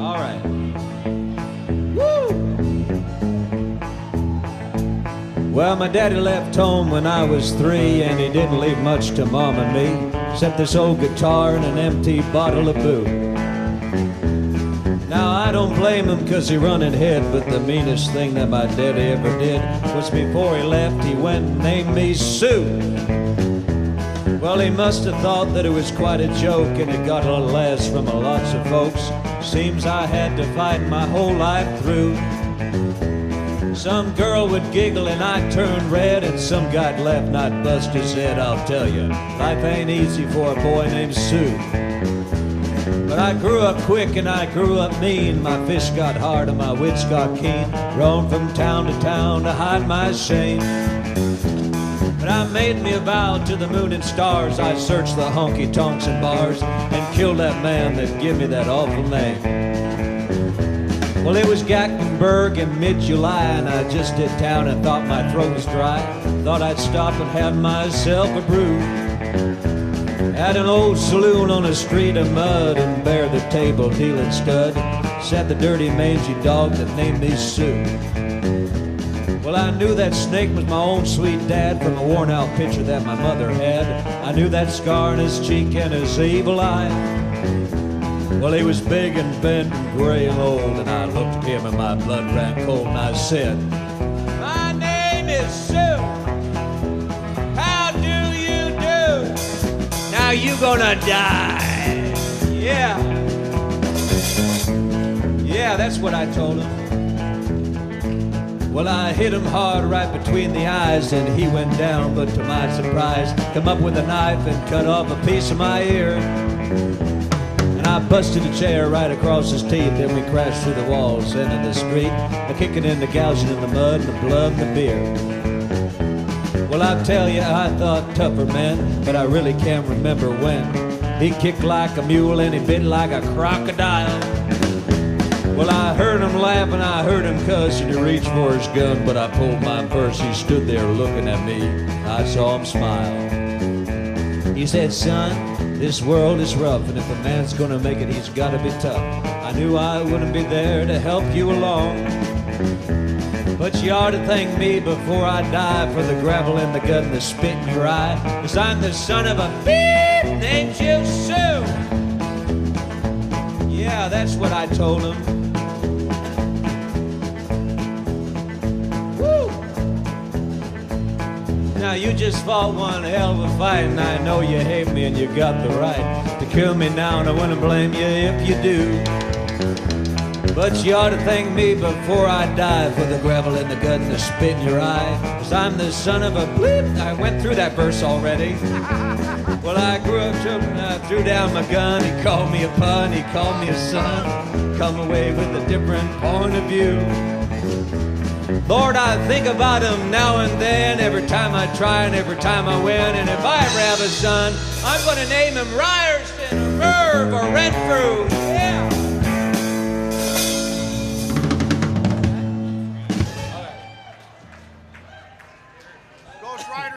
All right. Woo! Well, my daddy left home when I was 3, and he didn't leave much to Mom and me, except this old guitar and an empty bottle of boo. Now, I don't blame him 'cause he run ahead, but the meanest thing that my daddy ever did was before he left, he went and named me Sue. Well, he must have thought that it was quite a joke, and it got a laughs from lots of folks. Seems I had to fight my whole life through. Some girl would giggle and I'd turn red, and some guy'd laugh and I'd bust his head. I'll tell you, life ain't easy for a boy named Sue. But I grew up quick and I grew up mean. My fish got hard and my wits got keen. Roamed from town to town to hide my shame. But I made me a vow to the moon and stars. I searched the honky-tonks and bars and killed that man that give me that awful name. Well, it was Gatlinburg in mid-July, and I just hit town and thought my throat was dry. Thought I'd stop and have myself a brew. At an old saloon on a street of mud, and bare the table dealing stud sat the dirty mangy dog that named me Sue. Well, I knew that snake was my own sweet dad from a worn-out picture that my mother had. I knew that scar in his cheek and his evil eye. Well, he was big and bent and gray and old, and I looked at him and my blood ran cold, and I said, "My name is Sue. How do you do? Now you gonna die." Yeah. Yeah, that's what I told him. Well, I hit him hard right between the eyes, and he went down, but to my surprise, come up with a knife and cut off a piece of my ear. And I busted a chair right across his teeth, and we crashed through the walls into the street, kicking and gouging in the mud and the blood and the beer. Well, I tell you, I thought tougher men, but I really can't remember when. He kicked like a mule and he bit like a crocodile. Well, I heard him laugh and I heard him cuss, and he reached for his gun, but I pulled my purse. He stood there looking at me. I saw him smile. He said, "Son, this world is rough, and if a man's gonna make it, he's gotta be tough. I knew I wouldn't be there to help you along, but you ought to thank me before I die for the gravel in the gut and the spit in your eye, 'cause I'm the son of a beep named you Sue." Yeah, that's what I told him. Now, you just fought one hell of a fight, and I know you hate me and you got the right to kill me now, and I wouldn't blame you if you do. But you ought to thank me before I die for the gravel in the gut and the spit in your eye, 'cause I'm the son of a bleep. I went through that verse already. Well, I grew up and I threw down my gun. He called me a pun, he called me a son. Come away with a different point of view. Lord, I think about him now and then, every time I try and every time I win. And if I ever have a son, I'm gonna name him Ryerson or Merv or Renfrew.